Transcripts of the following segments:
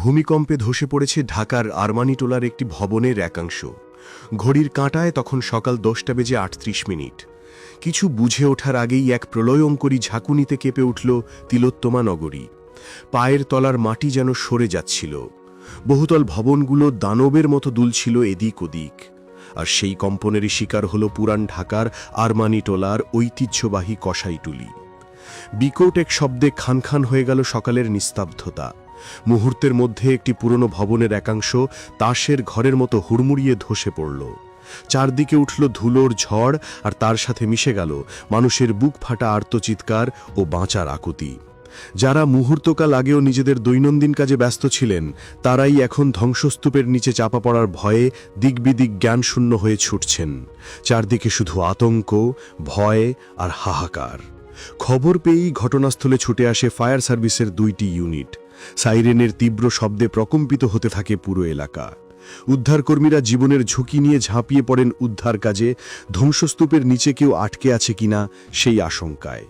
ভূমিকম্পে ধসে পড়েছে ঢাকার আরমানিটোলার একটি ভবনের একাংশ। ঘড়ির কাঁটায় তখন সকাল 10:38। কিছু বুঝে ওঠার আগেই এক প্রলয়ঙ্করী ঝাঁকুনিতে কেঁপে উঠল তিলোত্তমা নগরী। পায়ের তলার মাটি যেন সরে যাচ্ছিল। বহুতল ভবনগুলো দানবের মতো দুলছিল এদিক ওদিক। আর সেই কম্পনেরই শিকার হল পুরান ঢাকার আরমানিটোলার ঐতিহ্যবাহী কসাইটুলি। বিকট এক শব্দে খান খান হয়ে গেল সকালের নিস্তব্ধতা। মুহূর্তের মধ্যে একটি পুরনো ভবনের একাংশ তাসের ঘরের মতো হুড়মুড়িয়ে ধসে পড়ল। চারদিকে উঠল ধুলোর ঝড়, আর তার সাথে মিশে গেল মানুষের বুক ফাটা আর্তচিৎকার ও বাঁচার আকুতি। যারা মুহূর্তকাল আগেও নিজেদের দৈনন্দিন কাজে ব্যস্ত ছিলেন, তারাই এখন ধ্বংসস্তূপের নিচে চাপা পড়ার ভয়ে দিকবিদিক জ্ঞানশূন্য হয়ে ছুটছেন। চারদিকে শুধু আতঙ্ক, ভয় আর হাহাকার। খবর পেয়েই ঘটনাস্থলে ছুটে আসে ফায়ার সার্ভিসের 2টি ইউনিট। সাইরেনের তীব্র শব্দে প্রকম্পিত হতে থাকে পুরো এলাকা। উদ্ধারকর্মীরা জীবনের ঝুঁকি নিয়ে ঝাঁপিয়ে পড়েন উদ্ধার কাজে, ধ্বংসস্তূপের নিচে কেউ আটকে আছে কিনা সেই আশঙ্কায়।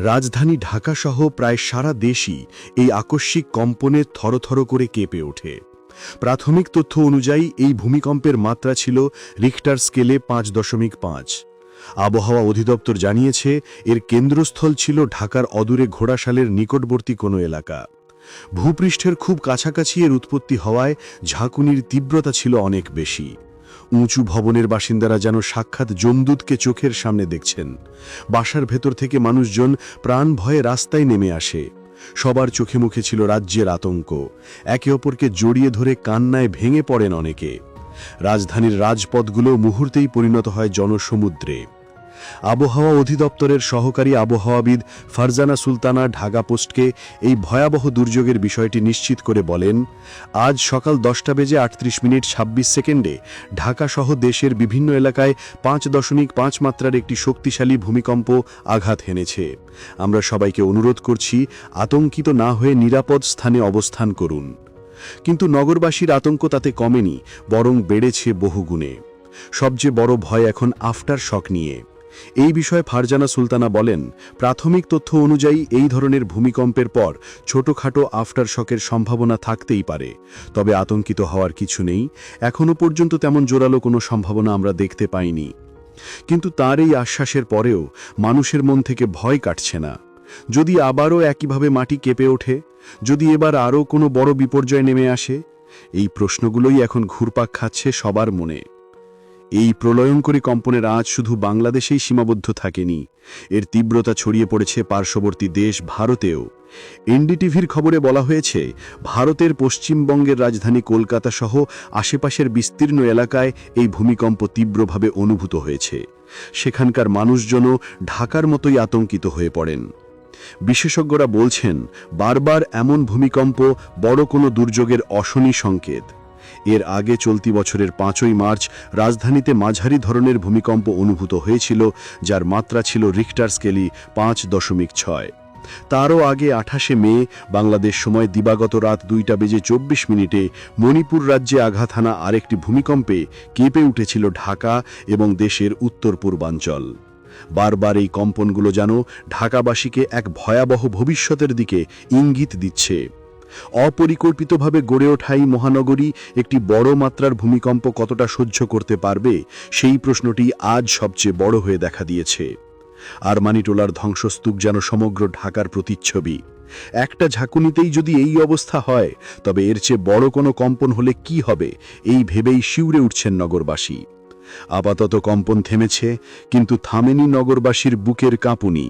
রাজধানী ঢাকাসহ প্রায় সারা দেশই এই আকস্মিক কম্পনে থরথর করে কেঁপে ওঠে। প্রাথমিক তথ্য অনুযায়ী এই ভূমিকম্পের মাত্রা ছিল রিখটার স্কেলে 5.5। আবহাওয়া অধিদপ্তর জানিয়েছে এর কেন্দ্রস্থল ছিল ঢাকার অদূরে ঘোড়াশালের নিকটবর্তী কোনো এলাকা। ভূপৃষ্ঠের খুব কাছাকাছি এর উৎপত্তি হওয়ায় ঝাঁকুনির তীব্রতা ছিল অনেক বেশি। উঁচু ভবনের বাসিন্দারা যেন সাক্ষাৎ যমদূতকে চোখের সামনে দেখছেন। বাসার ভেতর থেকে মানুষজন প্রাণ ভয়ে রাস্তায় নেমে আসে। সবার চোখে মুখে ছিল রাজ্যের আতঙ্ক। একে অপরকে জড়িয়ে ধরে কান্নায় ভেঙে পড়েন অনেকে। রাজধানীর রাজপথগুলো মুহূর্তেই পরিণত হয় জনসমুদ্রে। আবহাওয়া অধিদপ্তরের সহকারী আবহাওয়াবিদ ফারজানা সুলতানা ঢাকা পোস্টকে এই ভয়াবহ দুর্যোগের বিষয়টি নিশ্চিত করে বলেন, আজ সকাল 10:38:26 ঢাকাসহ দেশের বিভিন্ন এলাকায় 5.5 মাত্রার একটি শক্তিশালী ভূমিকম্প আঘাত হেনেছে। আমরা সবাইকে অনুরোধ করছি, আতঙ্কিত না হয়ে নিরাপদ স্থানে অবস্থান করুন। কিন্তু নগরবাসীর আতঙ্ক তাতে কমেনি, বরং বেড়েছে বহুগুণে। সবচেয়ে বড় ভয় এখন আফটার শক নিয়ে। এই বিষয়ে ফারজানা সুলতানা বলেন, প্রাথমিক তথ্য অনুযায়ী এই ধরনের ভূমিকম্পের পর ছোটখাটো আফটার শকের সম্ভাবনা থাকতেই পারে। তবে আতঙ্কিত হওয়ার কিছু নেই। এখনও পর্যন্ত তেমন জোরালো কোনো সম্ভাবনা আমরা দেখতে পাইনি। কিন্তু তার এই আশ্বাসের পরেও মানুষের মন থেকে ভয় কাটছে না। যদি আবারও একইভাবে মাটি কেঁপে ওঠে, যদি এবার আরও কোনো বড় বিপর্যয় নেমে আসে, এই প্রশ্নগুলোই এখন ঘুরপাক খাচ্ছে সবার মনে। এই প্রলয়ঙ্করী কম্পনের আজ শুধু বাংলাদেশেই সীমাবদ্ধ থাকেনি, এর তীব্রতা ছড়িয়ে পড়েছে পার্শ্ববর্তী দেশ ভারতেও। এনডিটিভির খবরে বলা হয়েছে, ভারতের পশ্চিমবঙ্গের রাজধানী কলকাতা সহ আশেপাশের বিস্তীর্ণ এলাকায় এই ভূমিকম্প তীব্রভাবে অনুভূত হয়েছে। সেখানকার মানুষজনও ঢাকার মতোই আতঙ্কিত হয়ে পড়েন। বিশেষজ্ঞরা বলছেন, বারবার এমন ভূমিকম্প বড় কোনো দুর্যোগের অশনি সংকেত। এর আগে চলতি বছরের 5ই মার্চ রাজধানীতে মাঝারি ধরনের ভূমিকম্প অনুভূত হয়েছিল, যার মাত্রা ছিল রিখটার স্কেলে 5.6। তারও আগে 28শে মে বাংলাদেশ সময় দিবাগত রাত 2:24 মণিপুর রাজ্যে আঘাত হানা আরেকটি ভূমিকম্পে কেঁপে উঠেছিল ঢাকা এবং দেশের উত্তর পূর্বাঞ্চল। বারবার এই কম্পনগুলো যেন ঢাকাবাসীকে এক ভয়াবহ ভবিষ্যতের দিকে ইঙ্গিত দিচ্ছে। অপরিকল্পিতভাবে গড়ে ওঠা এই মহানগরী একটি বড় মাত্রার ভূমিকম্প কতটা সহ্য করতে পারবে, সেই প্রশ্নটি আজ সবচেয়ে বড় হয়ে দেখা দিয়েছে। আরমানিটোলার ধ্বংসস্তূপ যেন সমগ্র ঢাকার প্রতিচ্ছবি। একটা ঝাঁকুনিতেই যদি এই অবস্থা হয়, তবে এর চেয়ে বড় কোনো কম্পন হলে কি হবে, এই ভেবেই শিউরে উঠছেন নগরবাসী। আপাতত কম্পন থেমেছে, কিন্তু থামেনি নগরবাসীর বুকের কাঁপুনি।